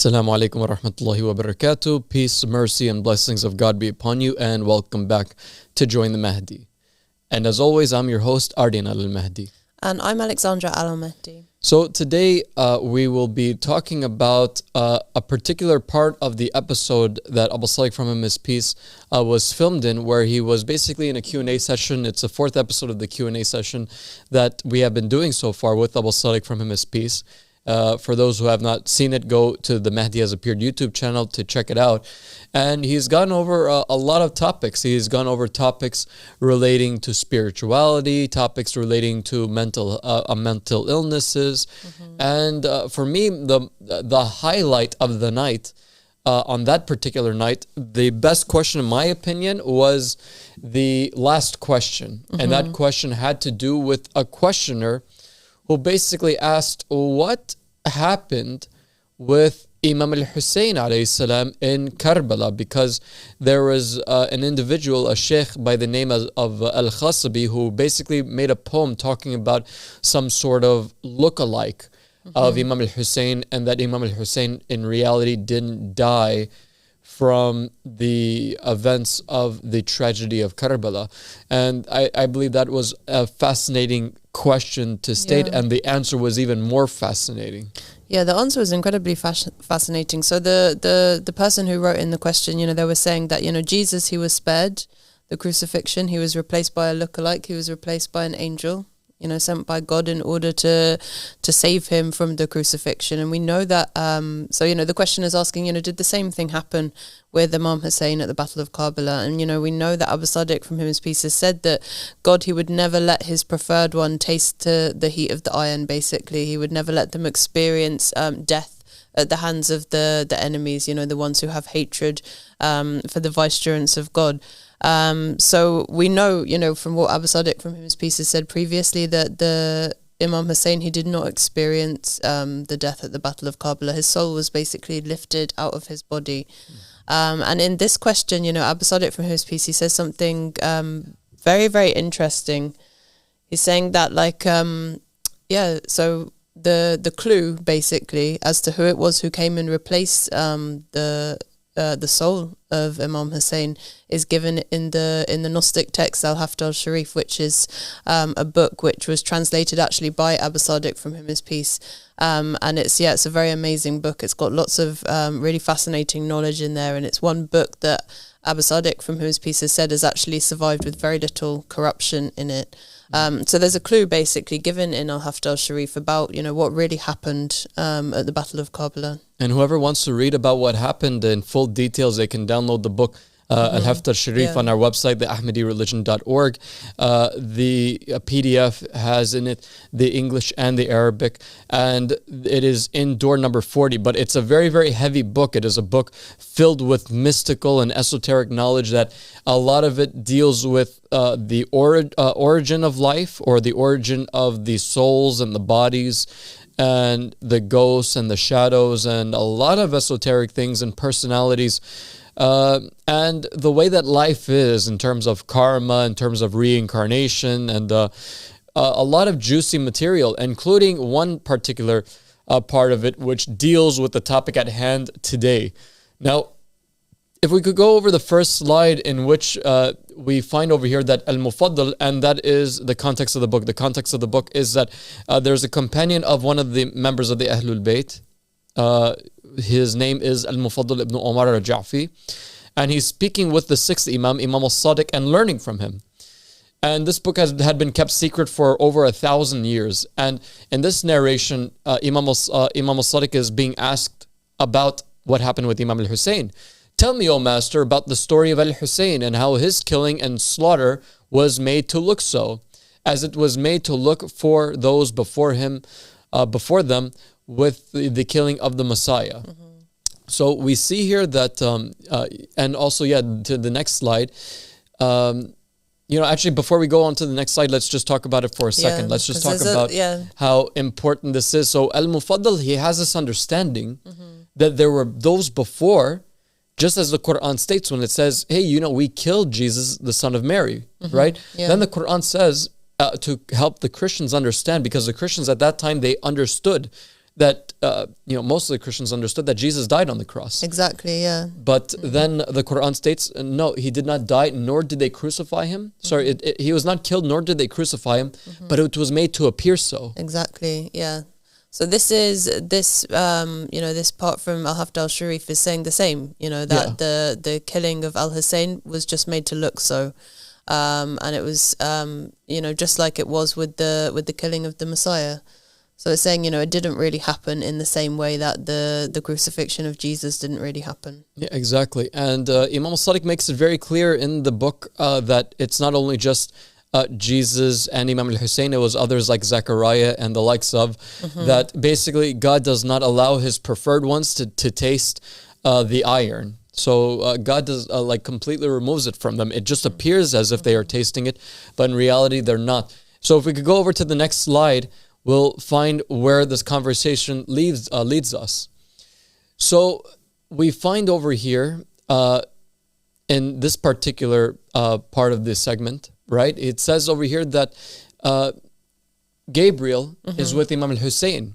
Assalamu alaikum wa rahmatullahi wa barakatuh. Peace, mercy, and blessings of God be upon you, and welcome back to Join the Mahdi. And as always, I'm your host, Ardijan and Mahdi. And I'm Alexandra Al-Mahdi. So today we will be talking about a particular part of the episode that Abu Sadiq, from him his peace, was filmed in, where he was basically in a Q&A session. It's the fourth episode of the Q&A session that we have been doing so far with Abu Sadiq, from him his peace. For those who have not seen it, go to the Mahdi Has Appeared YouTube channel to check it out. And he's gone over a lot of topics. He's gone over topics relating to spirituality, topics relating to mental illnesses. And for me, the highlight of the night, on that particular night, the best question, in my opinion, was the last question. And that question had to do with a questioner who basically asked what happened with Imam Hussein alayhi salam in Karbala, because there was an individual, a sheikh by the name of Al-Khasabi, who basically made a poem talking about some sort of look-alike of Imam Hussein, and that Imam Hussein in reality didn't die from the events of the tragedy of Karbala. And I believe that was a fascinating question to state, and the answer was even more fascinating. Yeah, the answer was incredibly fascinating. So the person who wrote in the question, they were saying that, Jesus, he was spared the crucifixion. He was replaced by a lookalike. He was replaced by an angel, sent by God in order to save him from the crucifixion. And we know that, the question is asking, did the same thing happen with Imam Hussein at the Battle of Karbala? And, we know that Abu Sadiq, from him his peace, has said that God, he would never let his preferred one taste the heat of the iron, basically. He would never let them experience death at the hands of the enemies, the ones who have hatred for the vicegerents of God. So we know, from what Abu Sadiq, from him his peace, has said previously, that the Imam Hussein, he did not experience the death at the Battle of Karbala. His soul was basically lifted out of his body. And in this question, Abu Sadiq, from his peace, he says something very, very interesting. He's saying that, so the clue, basically, as to who it was who came and replaced the soul of Imam Hussein is given in the Gnostic text Al-Haft Al-Shareef, which is a book which was translated actually by Abu Sadiq, from him his peace. And it's a very amazing book. It's got lots of really fascinating knowledge in there, and it's one book that Abu Sadiq, from whom his peace, has said has actually survived with very little corruption in it. So there's a clue basically given in Al-Haft Al-Shareef about, what really happened at the Battle of Karbala. And whoever wants to read about what happened in full details, they can download the book Al-Haft Al-Shareef on our website, the ahmadireligion.org. The PDF has in it the English and the Arabic, and it is in door number 40, but it's a very, very heavy book. It is a book filled with mystical and esoteric knowledge, that a lot of it deals with the origin of life, or the origin of the souls and the bodies, and the ghosts and the shadows, and a lot of esoteric things and personalities. And the way that life is in terms of karma, in terms of reincarnation, and a lot of juicy material, including one particular part of it which deals with the topic at hand today. Now, if we could go over the first slide, in which we find over here that Al-Mufaddal, and that is the context of the book. The context of the book is that there's a companion of one of the members of the Ahlul Bayt. His name is Al-Mufaddal ibn Umar al-Ja'fi, and he's speaking with the sixth Imam, Imam al-Sadiq, and learning from him. And this book had been kept secret for over 1,000 years. And in this narration, Imam al-Sadiq is being asked about what happened with Imam al-Hussein. Tell me, O Master, about the story of Al-Hussein, and how his killing and slaughter was made to look so, as it was made to look for those before him, before them, with the killing of the Messiah. So we see here that, and also, to the next slide, actually, before we go on to the next slide, let's just talk about it for a second. Let's just talk about how important this is. So Al-Mufaddal, he has this understanding that there were those before, just as the Quran states when it says, hey, we killed Jesus, the son of Mary, right? Then the Quran says, to help the Christians understand, because the Christians at that time, they understood that mostly Christians understood that Jesus died on the cross. Exactly, yeah. But then the Quran states, no, he did not die, nor did they crucify him. Sorry, he was not killed, nor did they crucify him, but it was made to appear so. Exactly, yeah. So this part from Al-Haft Al-Shareef is saying the same, that the killing of Al-Hussein was just made to look so. And it was, just like it was with the killing of the Messiah. So it's saying, it didn't really happen in the same way that the crucifixion of Jesus didn't really happen. Yeah, exactly. And Imam Sadiq makes it very clear in the book that it's not only just Jesus and Imam Al-Hussein, it was others like Zechariah and the likes of, that basically God does not allow his preferred ones to taste the iron. So God does completely removes it from them. It just appears as if they are tasting it, but in reality they're not. So if we could go over to the next slide, we'll find where this conversation leads us. So we find over here in this particular part of this segment, right? It says over here that Gabriel is with Imam Hussein.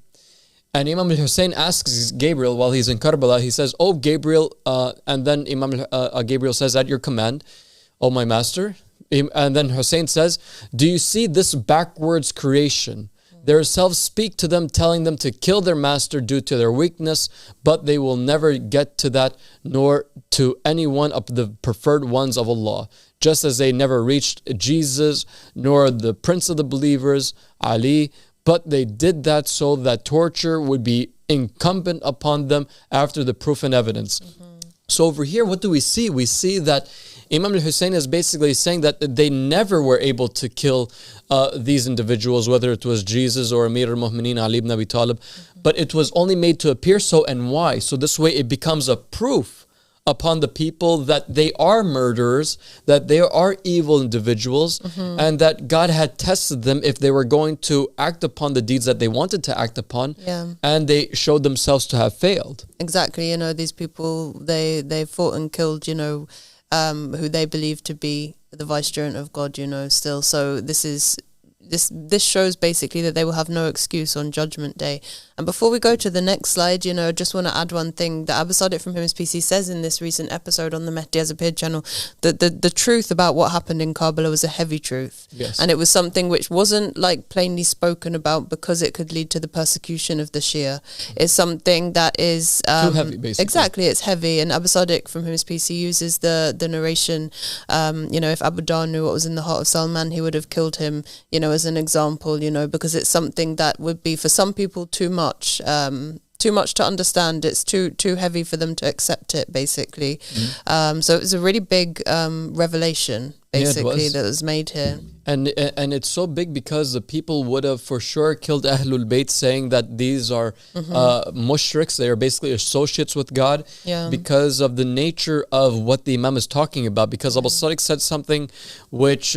And Imam Hussein asks Gabriel while he's in Karbala, he says, "Oh, Gabriel," and then Gabriel says, "At your command, oh my master." And then Hussein says, "Do you see this backwards creation? Their selves speak to them, telling them to kill their master due to their weakness, but they will never get to that, nor to any one of the preferred ones of Allah, just as they never reached Jesus, nor the prince of the believers, Ali, but they did that so that torture would be incumbent upon them after the proof and evidence." So over here, what do we see? We see that Imam al-Hussein is basically saying that they never were able to kill these individuals, whether it was Jesus or Amir al-Mu'mineen Ali ibn Abi Talib, but it was only made to appear so. And why? So this way it becomes a proof upon the people that they are murderers, that they are evil individuals, and that God had tested them if they were going to act upon the deeds that they wanted to act upon, and they showed themselves to have failed. Exactly, these people, they fought and killed, who they believe to be the vicegerent of God, still. So this shows basically that they will have no excuse on Judgment Day. And before we go to the next slide, I just want to add one thing that Abu Sadiq from his PC says in this recent episode on the Mahdi Has Appeared channel, that the truth about what happened in Karbala was a heavy truth. Yes. And it was something which wasn't plainly spoken about because it could lead to the persecution of the Shia. It's something that is too heavy, basically. Exactly, it's heavy. And Abu Sadiq from his PC uses the narration, if Abu Dar knew what was in the heart of Salman, he would have killed him, as an example, because it's something that would be for some people too much to understand. It's too heavy for them to accept it, basically. So it was a really big revelation, basically, that was made here. And it's so big because the people would have for sure killed Ahlul Bayt, saying that these are mushriks. They are basically associates with God, because of the nature of what the Imam is talking about. Because Abu Sadiq said something which,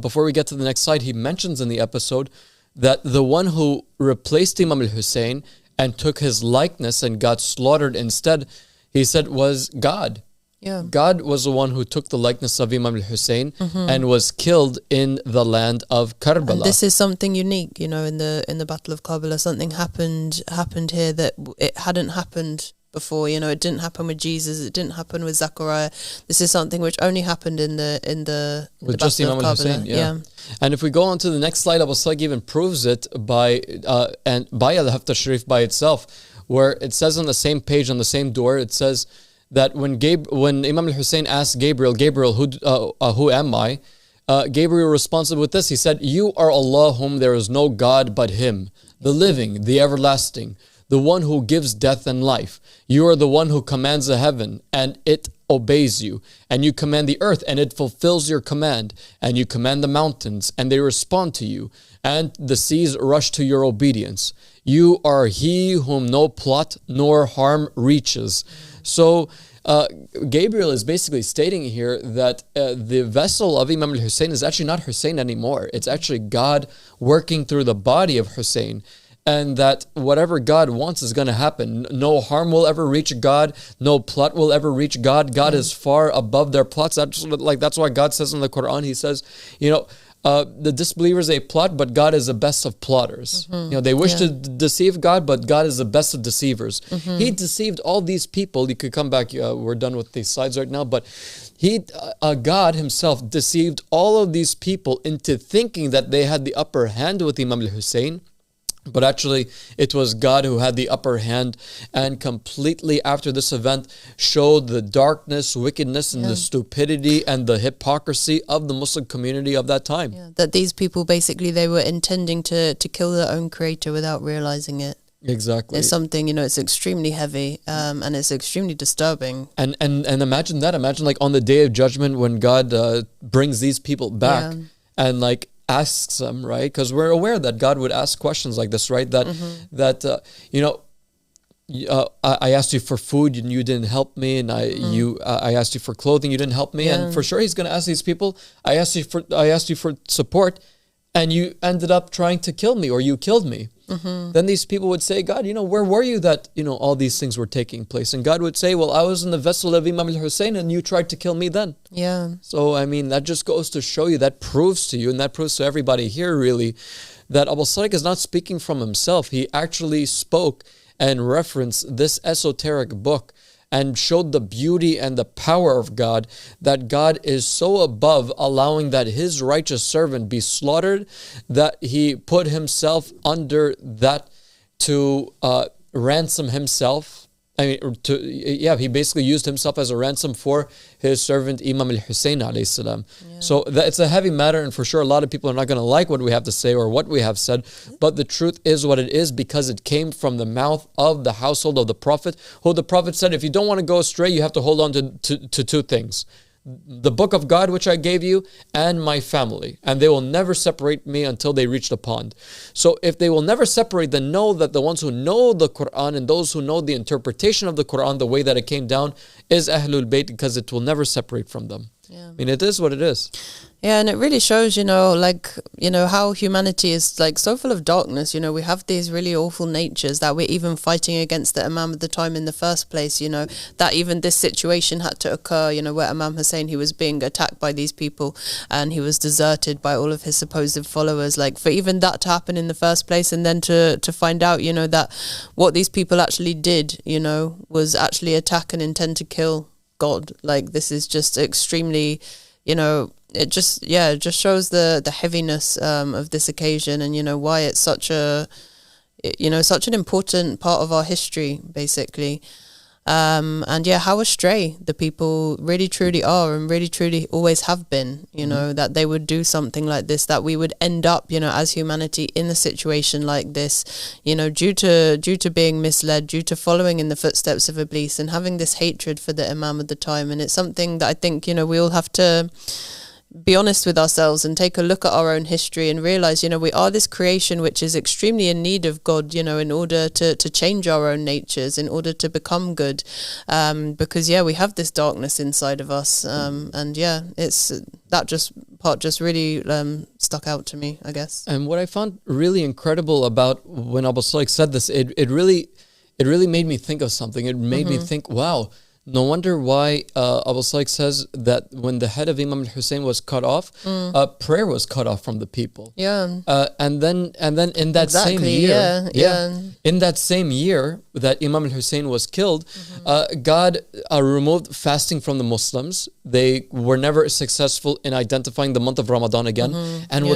before we get to the next slide, he mentions in the episode that the one who replaced Imam al-Hussein and took his likeness and got slaughtered instead, he said, was God. Yeah. God was the one who took the likeness of Imam al-Hussein and was killed in the land of Karbala. And this is something unique, in the Battle of Karbala. Something happened here that it hadn't happened before. It didn't happen with Jesus, it didn't happen with Zechariah. This is something which only happened in the just Imam al-Hussein. Yeah. And if we go on to the next slide, Abu Sadiq even proves it by Al-Haft Al-Shareef by itself, where it says on the same page, on the same door, it says that when Imam al-Hussein asked Gabriel, who am I? Gabriel responded with this. He said, "You are Allah, whom there is no God but Him, the living, the everlasting, the one who gives death and life. You are the one who commands the heaven, and it obeys you. And you command the earth, and it fulfills your command. And you command the mountains, and they respond to you. And the seas rush to your obedience. You are He whom no plot nor harm reaches." So Gabriel is basically stating here that the vessel of Imam al-Hussein is actually not Hussein anymore. It's actually God working through the body of Hussein. And that whatever God wants is going to happen. No harm will ever reach God. No plot will ever reach God. God is far above their plots. That's why God says in the Quran, He says, the disbelievers, they plot, but God is the best of plotters. They wish to deceive God, but God is the best of deceivers. He deceived all these people. You could come back. We're done with these slides right now, but God himself deceived all of these people into thinking that they had the upper hand with Imam Hussein. But actually, it was God who had the upper hand, and completely after this event showed the darkness, wickedness, and the stupidity and the hypocrisy of the Muslim community of that time. That these people, basically, they were intending to kill their own creator without realizing it. Exactly. It's something, it's extremely heavy, and it's extremely disturbing. And imagine that. Imagine like on the Day of Judgment when God brings these people back and like asks them, right? Because we're aware that God would ask questions like this, right? That I asked you for food and you didn't help me, and I asked you for clothing, you didn't help me, and for sure He's going to ask these people, I asked you for support, and you ended up trying to kill me, or you killed me. Then these people would say, God, where were you that, all these things were taking place? And God would say, well, I was in the vessel of Imam Hussein and you tried to kill me then. So, that just goes to show you, that proves to you, and that proves to everybody here really, that Abu Sadiq is not speaking from himself. He actually spoke and referenced this esoteric book and showed the beauty and the power of God, that God is so above allowing that His righteous servant be slaughtered, that He put Himself under that to ransom Himself. He basically used Himself as a ransom for His servant Imam Hussein alayhi salam. So it's a heavy matter, and for sure a lot of people are not going to like what we have to say or what we have said, but the truth is what it is, because it came from the mouth of the household of the Prophet, who the Prophet said, if you don't want to go astray, you have to hold on to two things: the book of God which I gave you, and my family, and they will never separate me until they reach the pond. So if they will never separate, then know that the ones who know the Quran and those who know the interpretation of the Quran the way that it came down is Ahlul Bayt, because it will never separate from them. It is what it is. And it really shows, how humanity is so full of darkness. We have these really awful natures that we're even fighting against the Imam at the time in the first place, that even this situation had to occur, where Imam Hussein, he was being attacked by these people and he was deserted by all of his supposed followers. For even that to happen in the first place, and then to find out, that what these people actually did, was actually attack and intend to kill God. This is just extremely, it just shows the heaviness of this occasion, and why it's such an important part of our history, basically. And how astray the people really truly are, and really truly always have been, that they would do something like this, that we would end up, as humanity in a situation like this, due to being misled, due to following in the footsteps of Iblis and having this hatred for the Imam at the time. And it's something that I think, we all have to be honest with ourselves and take a look at our own history and realize, we are this creation which is extremely in need of God, in order to change our own natures, in order to become good, because we have this darkness inside of us, it's that part just really stuck out to me, I guess. And what I found really incredible about when Abu Sadiq said this, it really made me think of something. It made me think, wow, no wonder why Abu Sadiq says that when the head of Imam Hussein was cut off, prayer was cut off from the people. And then in that same year, in that same year that Imam Hussein was killed, God removed fasting from the Muslims. They were never successful in identifying the month of Ramadan again. And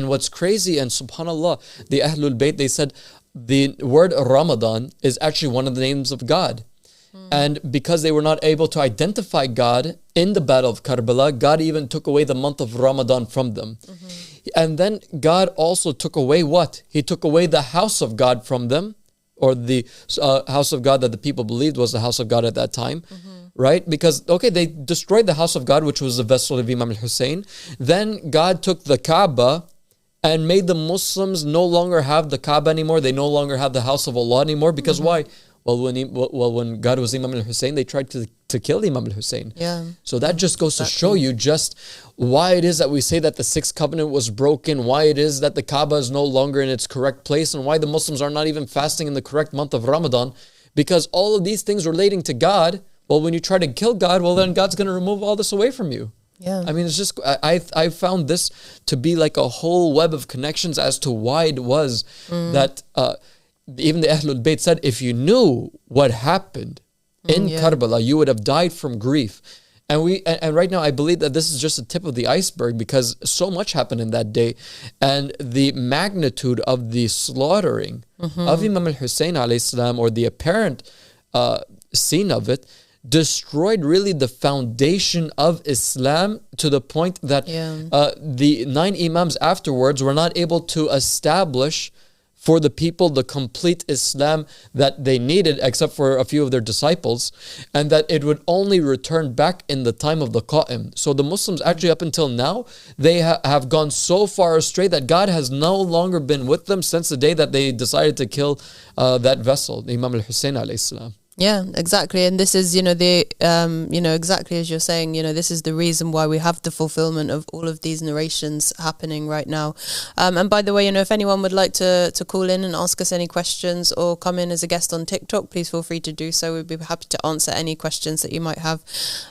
what's crazy, and subhanallah, the Ahlul Bayt, they said the word Ramadan is actually one of the names of God. And because they were not able to identify God in the battle of Karbala, God even took away the month of Ramadan from them. And then God also took away what? He took away the house of God from them, or the house of God that the people believed was the house of God at that time. Right? Because, they destroyed the house of God, which was the vessel of Imam Hussein. Then God took the Kaaba and made the Muslims no longer have the Kaaba anymore. They no longer have the house of Allah anymore. Because why? Well, when God was Imam Hussein, they tried to kill Imam Hussein. So that just goes to show you just why it is that we say that the sixth covenant was broken, why it is that the Kaaba is no longer in its correct place, and why the Muslims are not even fasting in the correct month of Ramadan. Because all of these things relating to God, well, when you try to kill God, well, then God's going to remove all this away from you. Yeah. I mean, it's just, I found this to be like a whole web of connections as to why it was that even the Ahlul Bayt said, if you knew what happened in Karbala, you would have died from grief. And right now, I believe that this is just the tip of the iceberg, because so much happened in that day, and the magnitude of the slaughtering of Imam Hussein alayhi salam, or the apparent scene of it, destroyed really the foundation of Islam, to the point that the 9 Imams afterwards were not able to establish for the people the complete Islam that they needed, except for a few of their disciples, and that it would only return back in the time of the Qa'im. So the Muslims actually up until now, they have gone so far astray that God has no longer been with them since the day that they decided to kill that vessel, Imam Al-Hussein alayhi salam. Yeah, exactly. And this is, exactly as you're saying, this is the reason why we have the fulfillment of all of these narrations happening right now. And by the way, if anyone would like to call in and ask us any questions, or come in as a guest on TikTok, please feel free to do so. We'd be happy to answer any questions that you might have.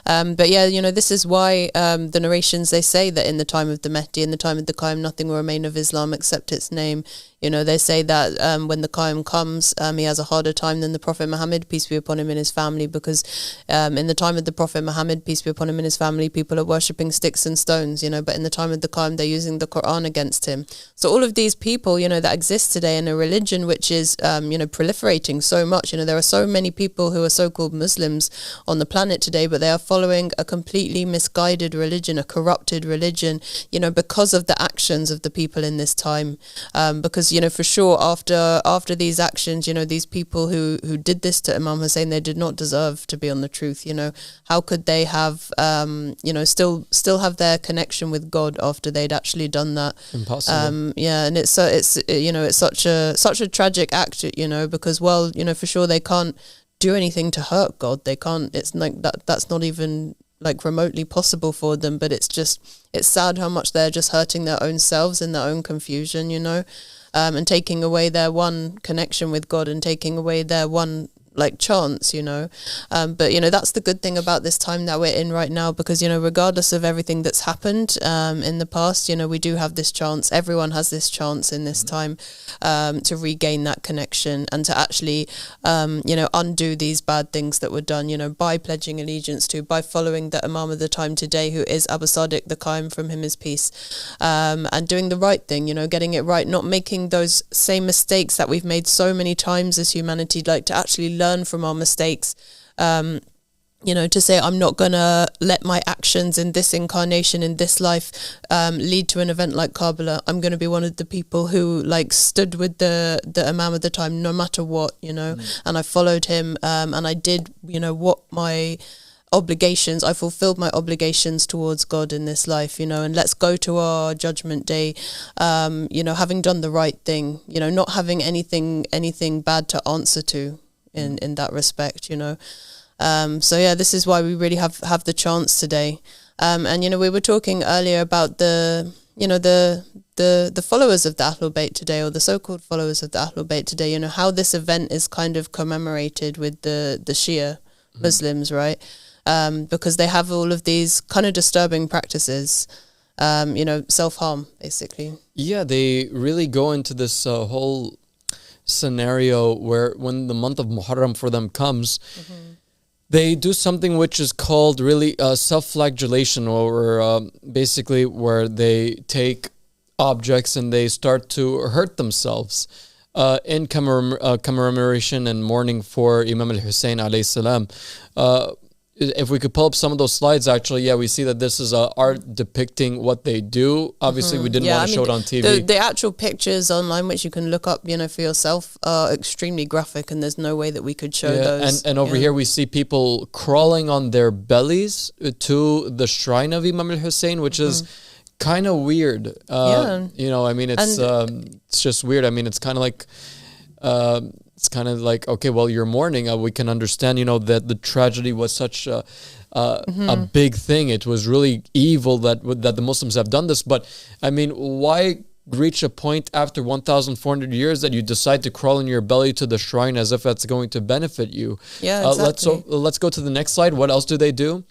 But yeah, this is why the narrations, they say that in the time of the Mahdi, in the time of the Qa'im, nothing will remain of Islam except its name. They say that when the Qa'im comes, he has a harder time than the Prophet Muhammad, peace be upon him, and his family, because in the time of the Prophet Muhammad, peace be upon him and his family, people are worshipping sticks and stones, but in the time of the Qa'im, they're using the Quran against him. So all of these people, that exist today in a religion which is, proliferating so much. There are so many people who are so-called Muslims on the planet today, but they are following a completely misguided religion, a corrupted religion, because of the actions of the people in this time. Because for sure, after these actions, these people who did this to Imam Hussein, they did not deserve to be on the truth. How could they have, still have their connection with God after they'd actually done that? Impossible. And it's such a tragic act, because for sure they can't do anything to hurt God. They can't. It's like that's not even like remotely possible for them. But it's sad how much they're just hurting their own selves in their own confusion, and taking away their one connection with God, and taking away their one chance, but that's the good thing about this time that we're in right now, because regardless of everything that's happened in the past, we do have this chance. Everyone has this chance in this time to regain that connection, and to actually undo these bad things that were done, by pledging allegiance to, by following the Imam of the time today, who is Abu Sadiq the Qa'im, from him is peace, and doing the right thing, getting it right, not making those same mistakes that we've made so many times as humanity, to actually learn from our mistakes, to say, I'm not gonna let my actions in this incarnation, in this life, lead to an event like Karbala. I'm gonna be one of the people who stood with the Imam of the time, no matter what, and I followed him, and I did, what my obligations, I fulfilled my obligations towards God in this life, and let's go to our judgment day, having done the right thing, not having anything bad to answer to in that respect, so yeah, this is why we really have the chance today. And we were talking earlier about the followers of the Ahlul Bayt today, or the so-called followers of the Ahlul Bayt today, how this event is kind of commemorated with the Shia Muslims, right? Because they have all of these kind of disturbing practices, self-harm, basically. Yeah, they really go into this whole scenario where when the month of Muharram for them comes, they do something which is called really self-flagellation, or basically where they take objects and they start to hurt themselves in commemoration and mourning for Imam Al-Hussein alayhi salam. If we could pull up some of those slides, actually, yeah, we see that this is art depicting what they do. Obviously, we didn't want to show it on TV. The actual pictures online, which you can look up, for yourself, are extremely graphic, and there's no way that we could show those. And over here, we see people crawling on their bellies to the shrine of Imam Al-Hussein, which is kind of weird. It's just weird. I mean, it's kind of like... it's kind of like, okay, well, you're mourning. We can understand, that the tragedy was such a big thing. It was really evil that the Muslims have done this. But, I mean, why reach a point after 1,400 years that you decide to crawl in your belly to the shrine as if that's going to benefit you? Yeah, exactly. Let's go to the next slide. What else do they do?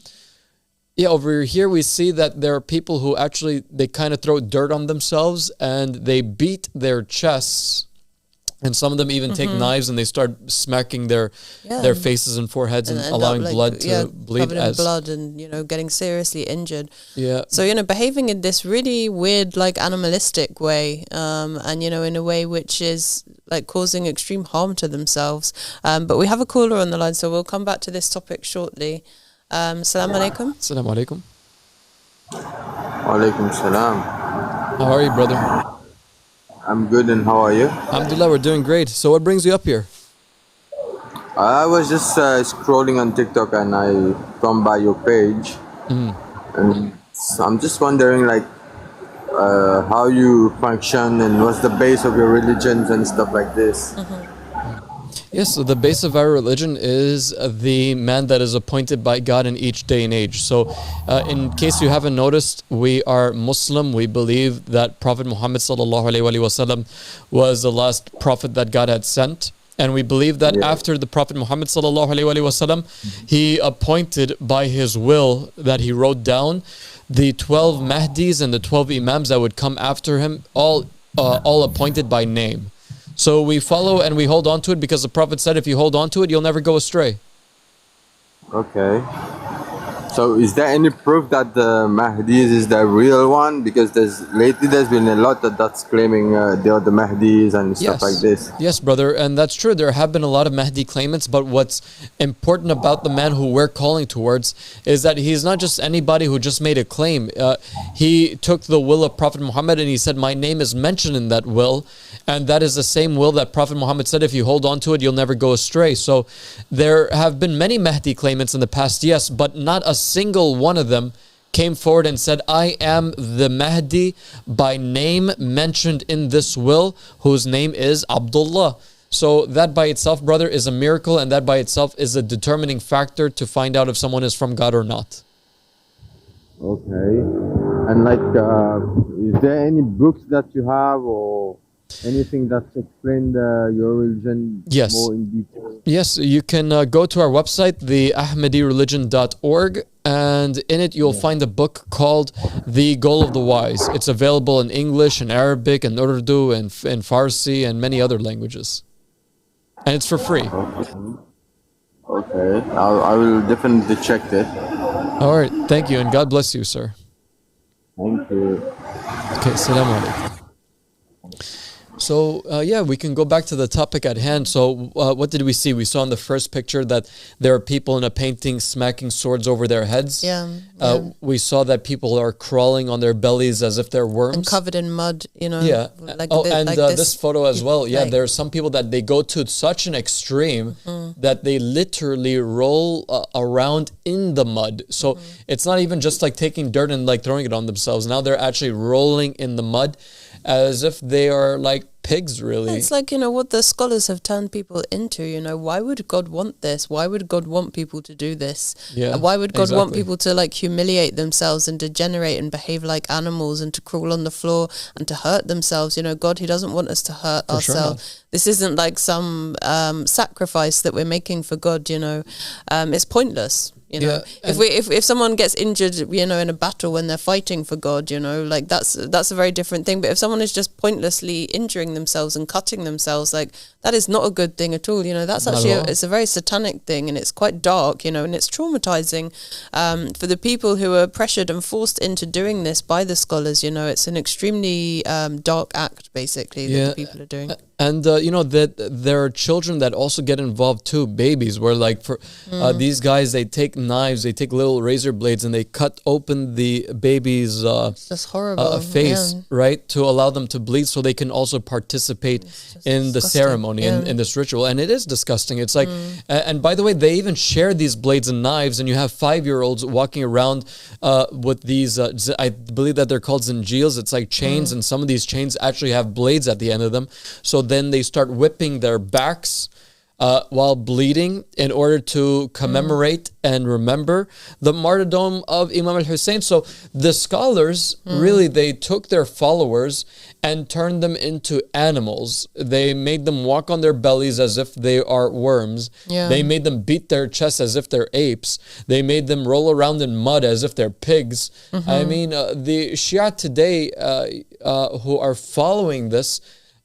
Yeah, over here we see that there are people who actually, they kind of throw dirt on themselves and they beat their chests. And some of them even take knives and they start smacking their faces and foreheads and allowing blood to bleed. Covered in blood and, you know, getting seriously injured. Yeah. So, you know, behaving in this really weird, like animalistic way, and, you know, in a way which is like causing extreme harm to themselves. But we have a caller on the line, so we'll come back to this topic shortly. Assalamu alaikum. Assalamu alaikum. Wa alaikum salam. How are you, brother? I'm good, and how are you? Alhamdulillah, we're doing great. So what brings you up here? I was just scrolling on TikTok and I come by your page. And I'm just wondering, like, how you function and what's the base of your religions and stuff like this. Yes, so the base of our religion is the man that is appointed by God in each day and age. So in case you haven't noticed, we are Muslim. We believe that Prophet Muhammad ﷺ was the last prophet that God had sent. And we believe that after the Prophet Muhammad ﷺ, he appointed by his will that he wrote down the 12 Mahdis and the 12 Imams that would come after him, all appointed by name. So we follow and we hold on to it because the Prophet said if you hold on to it, you'll never go astray. Okay. So is there any proof that the Mahdis is the real one? Because lately there's been a lot that's claiming they are the Mahdis and stuff like this. Yes, brother, and that's true. There have been a lot of Mahdi claimants, but what's important about the man who we're calling towards is that he's not just anybody who just made a claim. He took the will of Prophet Muhammad and he said, my name is mentioned in that will, and that is the same will that Prophet Muhammad said, if you hold on to it, you'll never go astray. So there have been many Mahdi claimants in the past, yes, but not a single one of them came forward and said, I am the Mahdi by name mentioned in this will, whose name is Abdullah. So that by itself, brother, is a miracle, and that by itself is a determining factor to find out if someone is from God or not. Okay. And like, is there any books that you have or anything that's explained your religion more in detail? Yes, you can go to our website, the AhmadiReligion.org, and in it you'll find a book called The Goal of the Wise. It's available in English and Arabic and Urdu and Farsi and many other languages. And it's for free. Okay. I will definitely check it. All right. Thank you, and God bless you, sir. Thank you. Okay, assalamu alaikum. So, we can go back to the topic at hand. So, what did we see? We saw in the first picture that there are people in a painting smacking swords over their heads. We saw that people are crawling on their bellies as if they're worms. And covered in mud, you know. Yeah. Like this photo as well. Yeah, there are some people that they go to such an extreme that they literally roll around in the mud. So, it's not even just like taking dirt and like throwing it on themselves. Now they're actually rolling in the mud as if they are like pigs, really. It's like, you know, what the scholars have turned people into, you know. Why would God want this? Why would God want people to do this? Yeah, why would God want people to like humiliate themselves and degenerate and behave like animals and to crawl on the floor and to hurt themselves? You know, God, he doesn't want us to hurt ourselves. Sure. This isn't like some sacrifice that we're making for God, you know. It's pointless. You know, if someone gets injured, you know, in a battle when they're fighting for God, you know, like that's a very different thing. But if someone is just pointlessly injuring themselves and cutting themselves, like that is not a good thing at all. You know, that's actually it's a very satanic thing, and it's quite dark, you know, and it's traumatizing for the people who are pressured and forced into doing this by the scholars. You know, it's an extremely dark act, basically, that the people are doing. And, you know, that there are children that also get involved too, babies, where like for these guys, they take knives, they take little razor blades and they cut open the baby's that's horrible. face, right, to allow them to bleed so they can also participate in the ceremony, in this ritual. And it is disgusting. It's like, and by the way, they even share these blades and knives, and you have 5-year-olds walking around with these, I believe that they're called zinjils. It's like chains, and some of these chains actually have blades at the end of them. So then they start whipping their backs while bleeding in order to commemorate and remember the martyrdom of Imam Hussein. So the scholars, really, they took their followers and turned them into animals. They made them walk on their bellies as if they are worms. Yeah. They made them beat their chests as if they're apes. They made them roll around in mud as if they're pigs. I mean, the Shia today who are following this,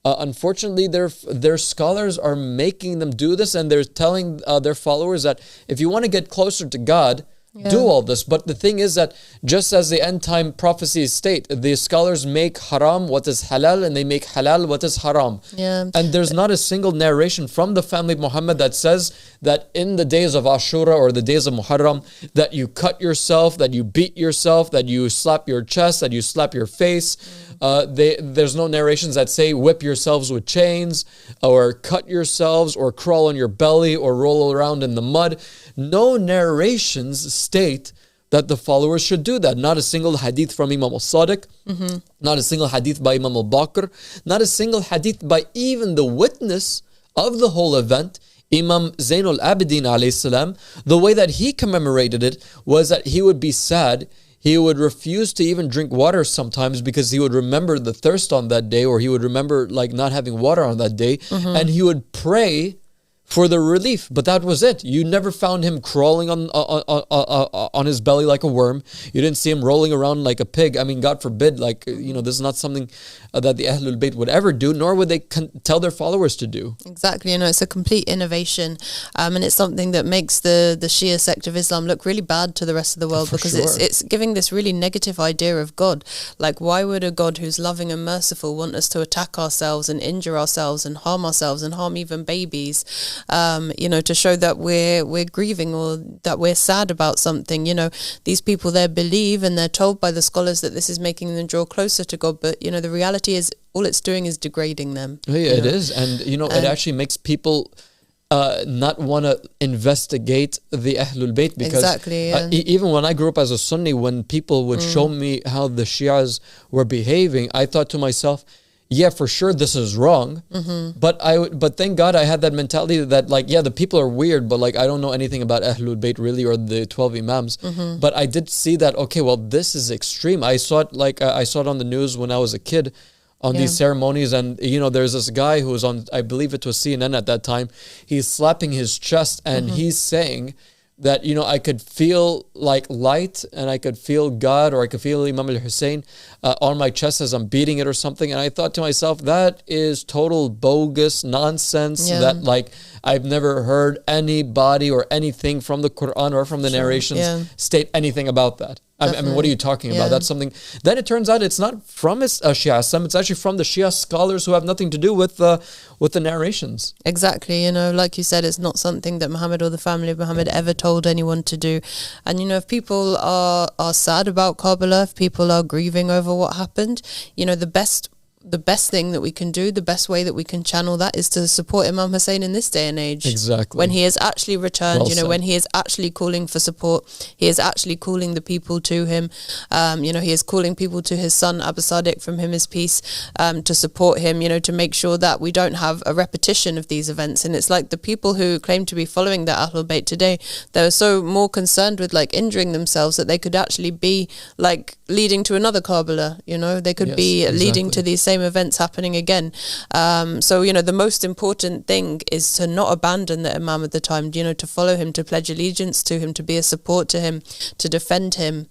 unfortunately, their scholars are making them do this, and they're telling their followers that if you want to get closer to God, do all this. But the thing is that just as the end time prophecies state, the scholars make haram what is halal, and they make halal what is haram. Yeah. And there's not a single narration from the family of Muhammad that says that in the days of Ashura or the days of Muharram, that you cut yourself, that you beat yourself, that you slap your chest, that you slap your face. There's no narrations that say whip yourselves with chains or cut yourselves or crawl on your belly or roll around in the mud. No narrations state that the followers should do that. Not a single hadith from Imam al-Sadiq, not a single hadith by Imam al-Baqir, not a single hadith by even the witness of the whole event, Imam Zain al-Abidin alayhi salam. The way that he commemorated it was that he would be sad. He would refuse to even drink water sometimes because he would remember the thirst on that day, or he would remember like not having water on that day, and he would pray for the relief. But that was it. You never found him crawling on his belly like a worm. You didn't see him rolling around like a pig. I mean, God forbid, like, you know, this is not something that the Ahlul Bayt would ever do, nor would they tell their followers to do. Exactly. You know, it's a complete innovation. And it's something that makes the Shia sect of Islam look really bad to the rest of the world, because it's giving this really negative idea of God. Like, why would a God who's loving and merciful want us to attack ourselves and injure ourselves and harm even babies? You know, to show that we're grieving or that we're sad about something. You know, these people, they believe and they're told by the scholars that this is making them draw closer to God, but you know, the reality is all it's doing is degrading them. Yeah, it is. And you know, it actually makes people not want to investigate the Ahlul Bayt, because even when I grew up as a Sunni, when people would show me how the Shias were behaving, I thought to myself, yeah, for sure this is wrong. But thank God I had that mentality that, like, yeah, the people are weird, but like I don't know anything about Ahlul Bayt really, or the 12 Imams. But I did see that, okay, well, this is extreme. I saw it, like I saw it on the news when I was a kid on these ceremonies, and you know, there's this guy who was on, I believe it was CNN at that time. He's slapping his chest and he's saying that, you know, I could feel like light, and I could feel God, or I could feel Imam al-Hussein on my chest as I'm beating it or something. And I thought to myself, that is total bogus nonsense. That, like, I've never heard anybody or anything from the Quran or from the narrations state anything about that. I mean, what are you talking about? That's something. Then it turns out it's not from Shia Islam. It's actually from the Shia scholars who have nothing to do with the narrations. Exactly. You know, like you said, it's not something that Muhammad or the family of Muhammad ever told anyone to do. And you know, if people are sad about Karbala, if people are grieving over what happened, you know, the best thing that we can do, the best way that we can channel that, is to support Imam Hussein in this day and age. Exactly. When he has actually returned, you know, when he is actually calling for support, he is actually calling the people to him. You know, he is calling people to his son Abu Sadiq, from him is peace, to support him, you know, to make sure that we don't have a repetition of these events. And it's like the people who claim to be following the Ahlul Bayt today, they're so more concerned with like injuring themselves that they could actually be like leading to another Karbala, you know, they could be leading to these same events happening again. So, you know, the most important thing is to not abandon the Imam at the time, you know, to follow him, to pledge allegiance to him, to be a support to him, to defend him,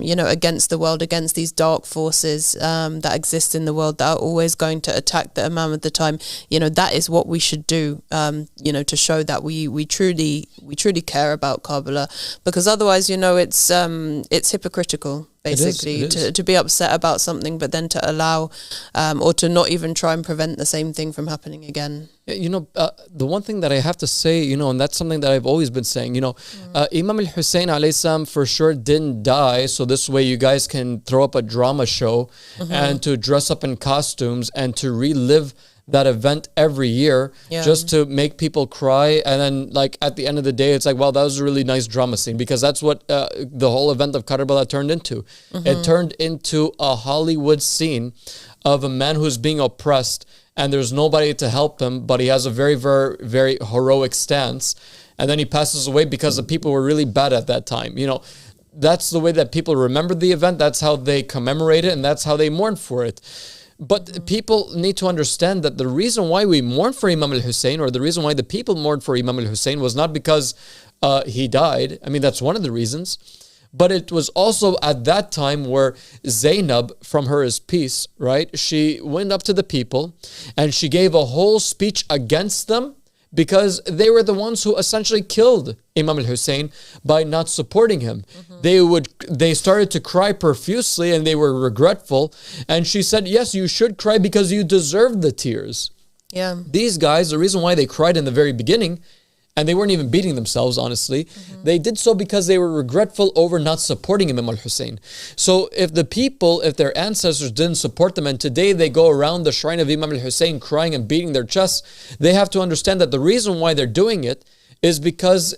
you know, against the world, against these dark forces that exist in the world that are always going to attack the Imam at the time. You know, that is what we should do, you know, to show that we truly care about Karbala, because otherwise, you know, it's hypocritical, basically, to be upset about something, but then to allow or to not even try and prevent the same thing from happening again. You know, the one thing that I have to say, you know, and that's something that I've always been saying, you know, Imam al-Hussein alayhi salam for sure didn't die, so this way you guys can throw up a drama show and to dress up in costumes and to relive that event every year just to make people cry. And then like at the end of the day, it's like, well, that was a really nice drama scene, because that's what the whole event of Karbala turned into. It turned into a Hollywood scene of a man who's being oppressed and there's nobody to help him, but he has a very, very, very heroic stance. And then he passes away because the people were really bad at that time. You know, that's the way that people remember the event. That's how they commemorate it, and that's how they mourn for it. But people need to understand that the reason why we mourn for Imam Al-Hussein, or the reason why the people mourned for Imam Al-Hussein, was not because he died. I mean, that's one of the reasons. But it was also at that time where Zainab, from her is peace, right? She went up to the people and she gave a whole speech against them, because they were the ones who essentially killed Imam Al-Hussein by not supporting him. They started to cry profusely and they were regretful. And she said, yes, you should cry because you deserve the tears. Yeah. These guys, the reason why they cried in the very beginning, and they weren't even beating themselves, honestly, they did so because they were regretful over not supporting Imam Al-Hussein. So if the people, if their ancestors didn't support them, and today they go around the shrine of Imam Al-Hussein crying and beating their chests, they have to understand that the reason why they're doing it is because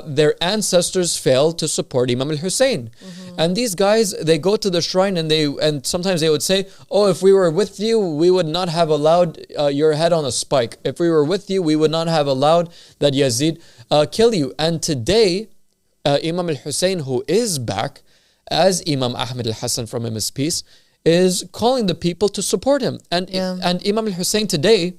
their ancestors failed to support Imam Al-Hussein. And these guys, they go to the shrine and sometimes they would say, oh, if we were with you, we would not have allowed your head on a spike. If we were with you, we would not have allowed that Yazid kill you. And today, Imam Al-Hussein, who is back as Imam Ahmad al-Hassan, from him his peace, is calling the people to support him. And Imam Al-Hussein today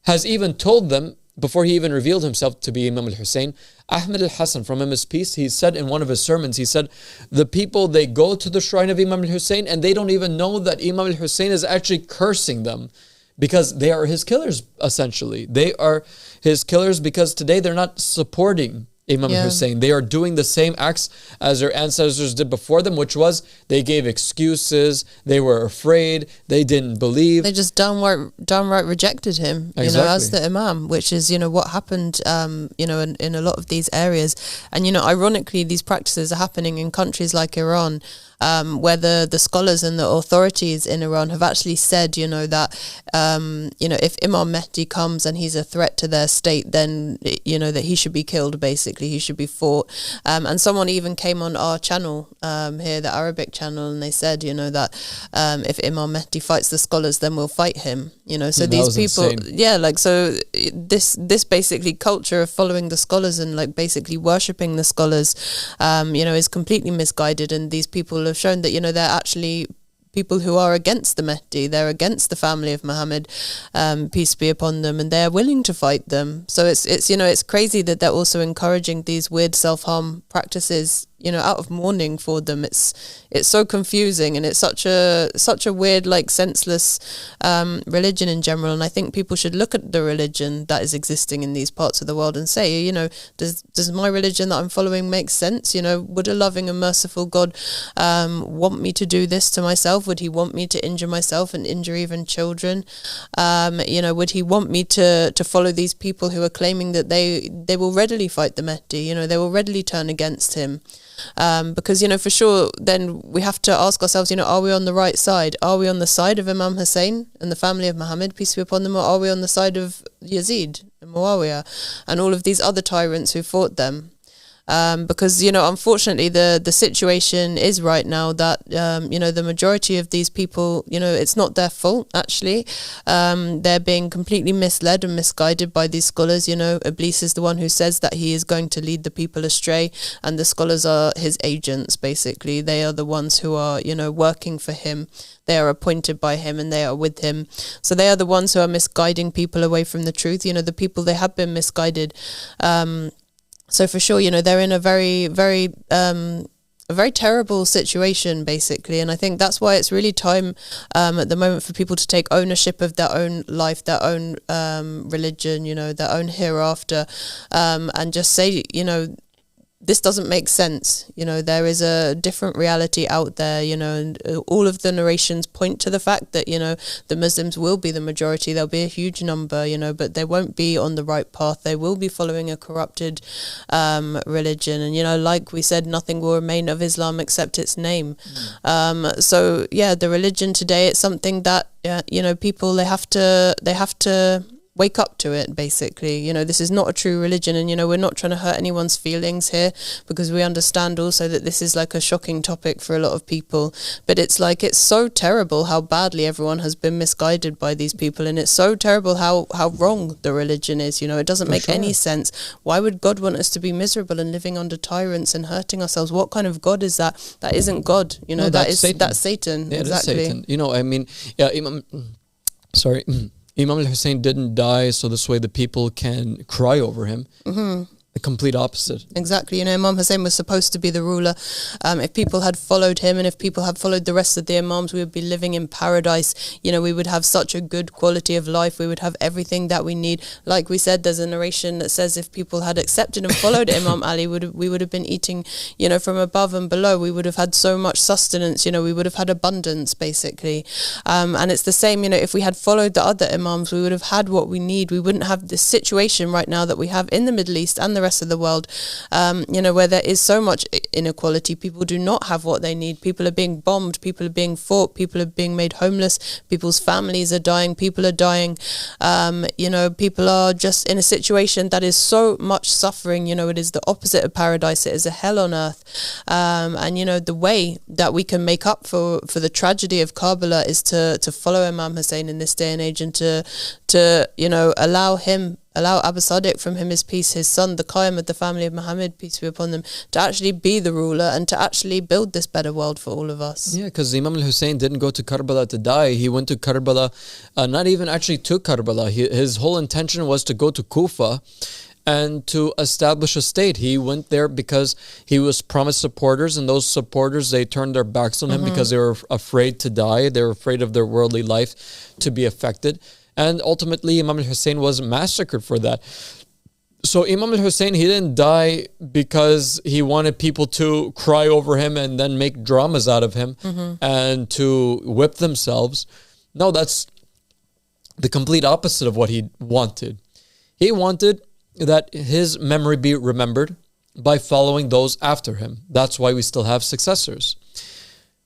has even told them, before he even revealed himself to be Imam Al-Hussein, Ahmad al-Hassan, from him his peace, he said in one of his sermons, he said, the people, they go to the shrine of Imam Al-Hussein and they don't even know that Imam Al-Hussein is actually cursing them, because they are his killers, essentially. They are his killers because today they're not supporting Imam Hussein. They are doing the same acts as their ancestors did before them, which was they gave excuses, they were afraid, they didn't believe. They just downright rejected him, you know, as the Imam, which is, you know, what happened, you know, in a lot of these areas. And, you know, ironically, these practices are happening in countries like Iran, where the scholars and the authorities in Iran have actually said, you know, that, you know, if Imam Mahdi comes and he's a threat to their state, then, you know, that he should be killed, basically. He should be fought. And someone even came on our channel here, the Arabic channel, and they said, you know, that if Imam Mahdi fights the scholars, then we'll fight him. You know, so these people, insane. Like, so this basically culture of following the scholars and like basically worshipping the scholars, you know, is completely misguided. And these people have shown that, you know, they're actually people who are against the Mahdi, they're against the family of Muhammad, peace be upon them, and they're willing to fight them. So it's you know, it's crazy that they're also encouraging these weird self-harm practices, you know, out of mourning for them. It's so confusing, and it's such a weird, like, senseless religion in general. And I think people should look at the religion that is existing in these parts of the world and say, you know, does my religion that I'm following make sense? You know, would a loving and merciful God want me to do this to myself? Would he want me to injure myself and injure even children? You know, would he want me to follow these people who are claiming that they will readily fight the Mahdi? You know, they will readily turn against him. Because, you know, for sure, then we have to ask ourselves, you know, are we on the right side? Are we on the side of Imam Hussein and the family of Muhammad, peace be upon them, or are we on the side of Yazid and Muawiyah and all of these other tyrants who fought them? Because, you know, unfortunately, the situation is right now that, you know, the majority of these people, you know, it's not their fault, actually. They're being completely misled and misguided by these scholars. You know, Iblis is the one who says that he is going to lead the people astray, and the scholars are his agents, basically. They are the ones who are, you know, working for him. They are appointed by him and they are with him. So they are the ones who are misguiding people away from the truth. You know, the people, they have been misguided. So for sure, you know, they're in a very, very, a very terrible situation, basically. And I think that's why it's really time at the moment for people to take ownership of their own life, their own religion, you know, their own hereafter, and just say, you know, this doesn't make sense. You know, there is a different reality out there, you know, and all of the narrations point to the fact that, you know, the Muslims will be the majority. There'll be a huge number, you know, but they won't be on the right path. They will be following a corrupted religion. And, you know, like we said, nothing will remain of Islam except its name. So, yeah, the religion today, it's something that, you know, people, they have to wake up to it, basically. You know, this is not a true religion, and, you know, we're not trying to hurt anyone's feelings here, because we understand also that this is like a shocking topic for a lot of people. But it's like, it's so terrible how badly everyone has been misguided by these people, and it's so terrible how wrong the religion is. You know, it doesn't make any sense. Why would God want us to be miserable and living under tyrants and hurting ourselves? What kind of God is that? That isn't God. You know, that's Satan. Yeah, exactly. Satan. You know, I mean, yeah, Imam Hussein didn't die so this way the people can cry over him. The complete opposite. Exactly. You know, Imam Hussein was supposed to be the ruler. If people had followed him, and if people had followed the rest of the Imams, we would be living in paradise. You know, we would have such a good quality of life. We would have everything that we need. Like we said, there's a narration that says if people had accepted and followed Imam Ali, we would have been eating, you know, from above and below. We would have had so much sustenance. You know, we would have had abundance, basically. And it's the same, you know, if we had followed the other Imams, we would have had what we need. We wouldn't have this situation right now that we have in the Middle East and the rest of the world, you know, where there is so much inequality. People do not have what they need. People are being bombed, people are being fought, people are being made homeless, people's families are dying, people are dying. You know, people are just in a situation that is so much suffering. You know, it is the opposite of paradise. It is a hell on earth. And, you know, the way that we can make up for the tragedy of Karbala is to follow Imam Hussein in this day and age, and to you know, allow Abu Sadiq, from him is peace, his son, the Qayyim of the family of Muhammad, peace be upon them, to actually be the ruler and to actually build this better world for all of us. Yeah, because Imam Hussein didn't go to Karbala to die. He went to Karbala, not even actually to Karbala. His whole intention was to go to Kufa and to establish a state. He went there because he was promised supporters, and those supporters, they turned their backs on him because they were afraid to die. They were afraid of their worldly life to be affected. And ultimately, Imam Hussein was massacred for that. So Imam Hussein, he didn't die because he wanted people to cry over him and then make dramas out of him and to whip themselves. No, that's the complete opposite of what he wanted. He wanted that his memory be remembered by following those after him. That's why we still have successors.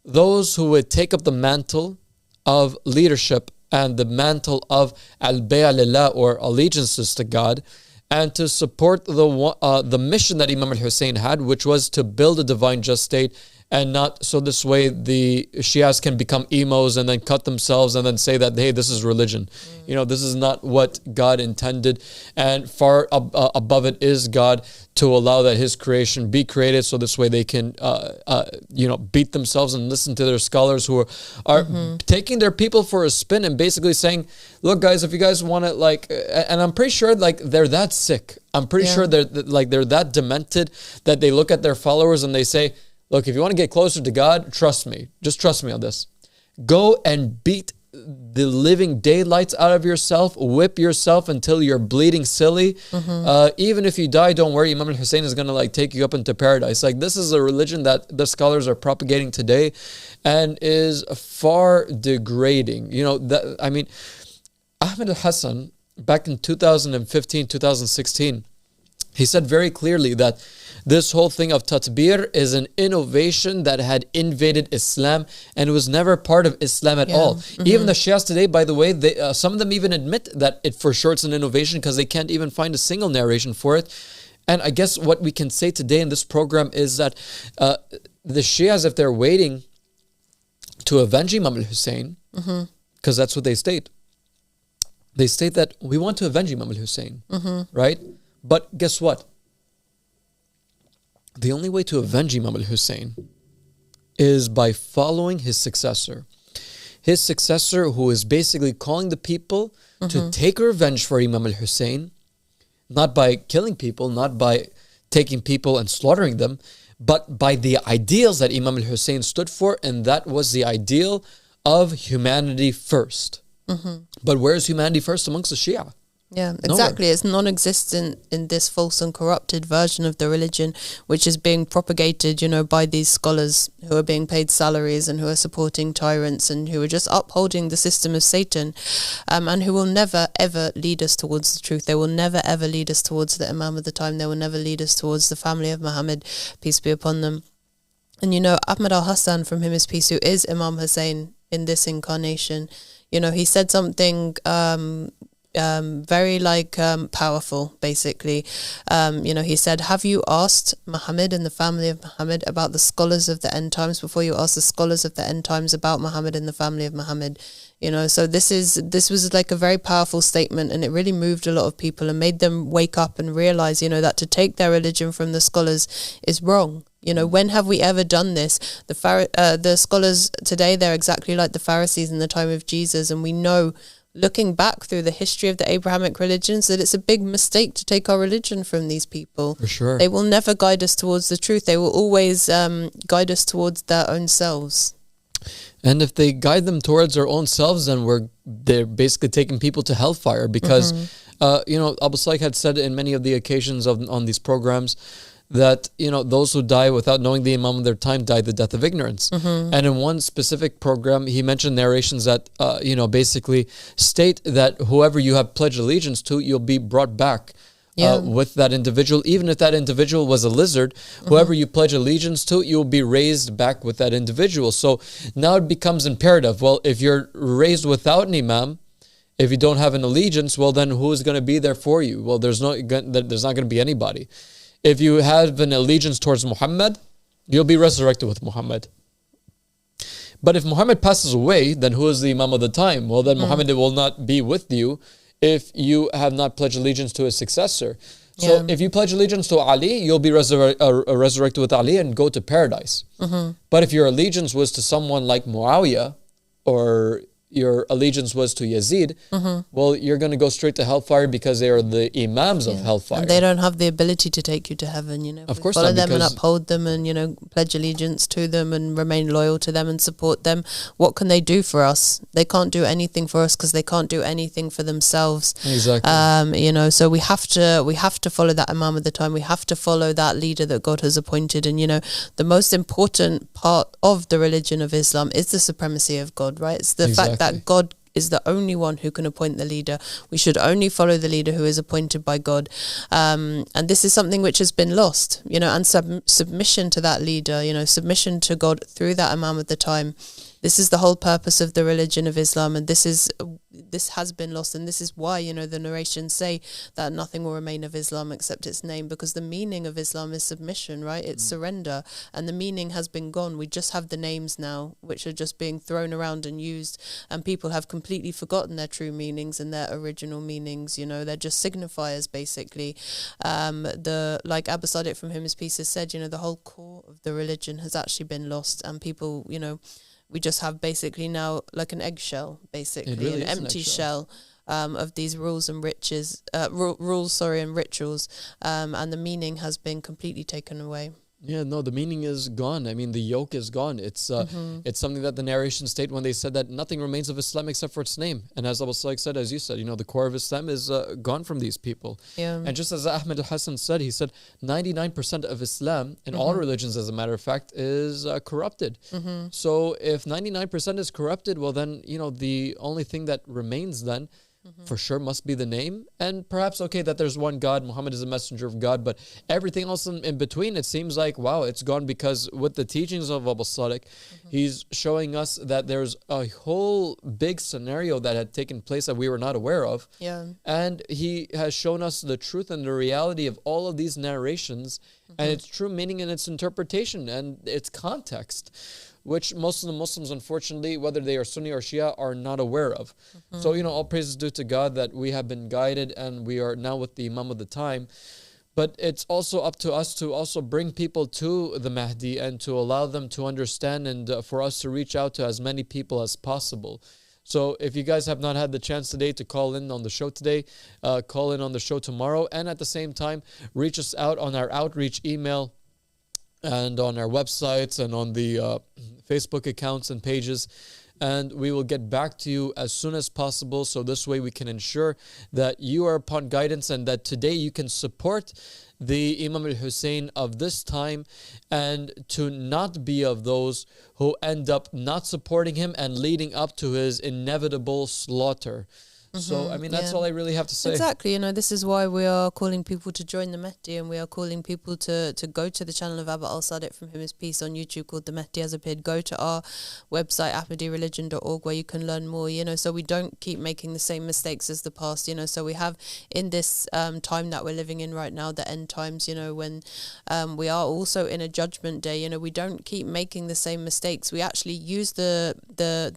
Those who would take up the mantle of leadership and the mantle of al-bay'a lillah, or allegiances to God, and to support the mission that Imam al-Hussein had, which was to build a divine just state, and not so this way the Shias can become emos and then cut themselves and then say that, hey, this is religion. You know, this is not what God intended, and far above it is God to allow that his creation be created, so this way they can you know, beat themselves and listen to their scholars who are taking their people for a spin and basically saying, look guys, if you guys want to, like, and I'm pretty sure like they're that sick, I'm pretty sure they're that demented that they look at their followers and they say, look, if you want to get closer to God, trust me. Just trust me on this. Go and beat the living daylights out of yourself. Whip yourself until you're bleeding silly. Even if you die, don't worry. Imam al-Hussein is going to like take you up into paradise. Like, this is a religion that the scholars are propagating today and is far degrading. You know, that, I mean, Ahmed al-Hassan, back in 2015, 2016, he said very clearly that this whole thing of tatbir is an innovation that had invaded Islam and was never part of Islam at all. Even the Shias today, by the way, they, some of them even admit that it for sure it's an innovation because they can't even find a single narration for it. And I guess what we can say today in this program is that the Shias, if they're waiting to avenge Imam al-Hussein, because that's what they state that we want to avenge Imam al-Hussein, right? But guess what? The only way to avenge Imam al-Hussein is by following his successor. His successor, who is basically calling the people to take revenge for Imam al-Hussein, not by killing people, not by taking people and slaughtering them, but by the ideals that Imam al-Hussein stood for, and that was the ideal of humanity first. But where is humanity first amongst the Shia? Yeah, exactly. Nowhere. It's non-existent in this false and corrupted version of the religion, which is being propagated, you know, by these scholars who are being paid salaries and who are supporting tyrants and who are just upholding the system of Satan, and who will never, ever lead us towards the truth. They will never, ever lead us towards the Imam of the time. They will never lead us towards the family of Muhammad, peace be upon them. And, you know, Ahmad al-Hassan, from him is peace, who is Imam Hussein in this incarnation, you know, he said something very powerful, basically. You know, he said, have you asked Muhammad and the family of Muhammad about the scholars of the end times before you ask the scholars of the end times about Muhammad and the family of Muhammad? You know, so this was like a very powerful statement, and it really moved a lot of people and made them wake up and realize, you know, that to take their religion from the scholars is wrong. You know, when have we ever done this? The scholars today, they're exactly like the Pharisees in the time of Jesus, and we know, looking back through the history of the Abrahamic religions, that it's a big mistake to take our religion from these people. For sure. They will never guide us towards the truth. They will always guide us towards their own selves. And if they guide them towards their own selves, then they're basically taking people to hellfire, because, you know, Abu Saik had said in many of the occasions on these programs that, you know, those who die without knowing the Imam of their time die the death of ignorance. And in one specific program, he mentioned narrations that, you know, basically state that whoever you have pledged allegiance to, you'll be brought back with that individual. Even if that individual was a lizard, whoever you pledge allegiance to, you'll be raised back with that individual. So now it becomes imperative. Well, if you're raised without an Imam, if you don't have an allegiance, well, then who's going to be there for you? Well, there's not going to be anybody. If you have an allegiance towards Muhammad, you'll be resurrected with Muhammad. But if Muhammad passes away, then who is the Imam of the time? Well, then Muhammad will not be with you if you have not pledged allegiance to his successor. So if you pledge allegiance to Ali, you'll be resurrected with Ali and go to paradise. But if your allegiance was to someone like Muawiyah, or your allegiance was to Yazid, well, you're going to go straight to hellfire, because they are the imams of hellfire. And they don't have the ability to take you to heaven, you know. Of course follow not, them and uphold them and, you know, pledge allegiance to them and remain loyal to them and support them. What can they do for us? They can't do anything for us, because they can't do anything for themselves. Exactly. You know, so we have to follow that Imam of the time. We have to follow that leader that God has appointed. And, you know, the most important part of the religion of Islam is the supremacy of God, right? It's the fact that God is the only one who can appoint the leader. We should only follow the leader who is appointed by God. And this is something which has been lost, you know, and submission to that leader, you know, submission to God through that Imam of the time. This is the whole purpose of the religion of Islam, and this has been lost, and this is why, you know, the narrations say that nothing will remain of Islam except its name, because the meaning of Islam is submission, right? It's surrender, and the meaning has been gone. We just have the names now, which are just being thrown around and used, and people have completely forgotten their true meanings and their original meanings. You know, they're just signifiers, basically. Like Abu Sadiq, from him his peace, has said, you know, the whole core of the religion has actually been lost, and people, you know, we just have basically now like an eggshell, basically, really an empty shell of these rules and and rituals, and the meaning has been completely taken away. Yeah, no, the meaning is gone. I mean, the yoke is gone. It's it's something that the narrations state when they said that nothing remains of Islam except for its name. And as Abu Saik said, as you said, you know, the core of Islam is gone from these people. And just as Ahmad al-Hassan said, he said 99% of Islam in all religions, as a matter of fact, is corrupted. So if 99% is corrupted, well then, you know, the only thing that remains then for sure must be the name, and perhaps okay that there's one God, Muhammad is a messenger of God, but everything else in between, it seems like, wow, it's gone, because with the teachings of Abu Sadiq, he's showing us that there's a whole big scenario that had taken place that we were not aware of, and he has shown us the truth and the reality of all of these narrations and its true meaning and its interpretation and its context, which most of the Muslims, unfortunately, whether they are Sunni or Shia, are not aware of. So, you know, all praise is due to God that we have been guided and we are now with the Imam of the time. But it's also up to us to also bring people to the Mahdi and to allow them to understand, and for us to reach out to as many people as possible. So if you guys have not had the chance today to call in on the show today, call in on the show tomorrow. And at the same time, reach us out on our outreach email and on our websites and on the Facebook accounts and pages. and we will get back to you as soon as possible. So this way we can ensure that you are upon guidance and that today you can support the Imam Al-Hussein of this time and to not be of those who end up not supporting him and leading up to his inevitable slaughter. So, I mean, that's all I really have to say. Exactly. You know, this is why we are calling people to join the Mahdi, and we are calling people to go to the channel of Abba Al-Sadiq, from whom his piece on YouTube called The Mahdi Has Appeared. Go to our website, ahmadireligion.org, where you can learn more, you know, so we don't keep making the same mistakes as the past, you know. So we have, in this time that we're living in right now, the end times, you know, when we are also in a judgment day, you know, we don't keep making the same mistakes. We actually use the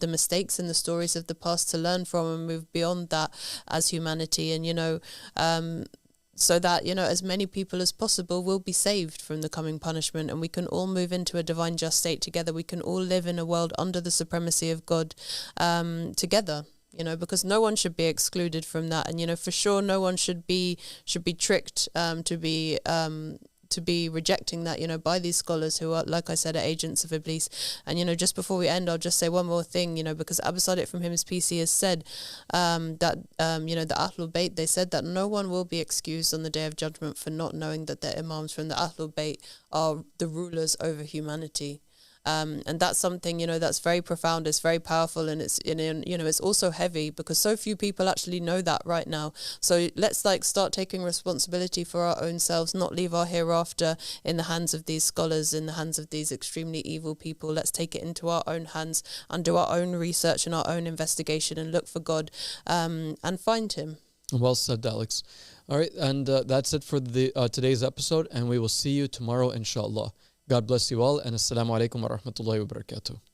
mistakes and the stories of the past to learn from and move beyond that as humanity, and you know, so that, you know, as many people as possible will be saved from the coming punishment, and we can all move into a divine just state together. We can all live in a world under the supremacy of God together, you know, because no one should be excluded from that. And you know, for sure no one should be tricked to be rejecting that, you know, by these scholars who are, like I said, are agents of Iblis. And, you know, just before we end, I'll just say one more thing, you know, because Abu Sadiq, from him, his PC, has said that, you know, the Ahlul Bayt, they said that no one will be excused on the Day of Judgment for not knowing that their Imams from the Ahlul Bayt are the rulers over humanity. And that's something, you know, that's very profound, it's very powerful, and it's, you know, it's also heavy because so few people actually know that right now. So let's like start taking responsibility for our own selves, not leave our hereafter in the hands of these scholars, in the hands of these extremely evil people. Let's take it into our own hands and do our own research and our own investigation and look for God and find him. Well said, Alex. All right, and that's it for the today's episode, and we will see you tomorrow, inshallah. God bless you all, and assalamu alaikum wa rahmatullahi wa barakatuh.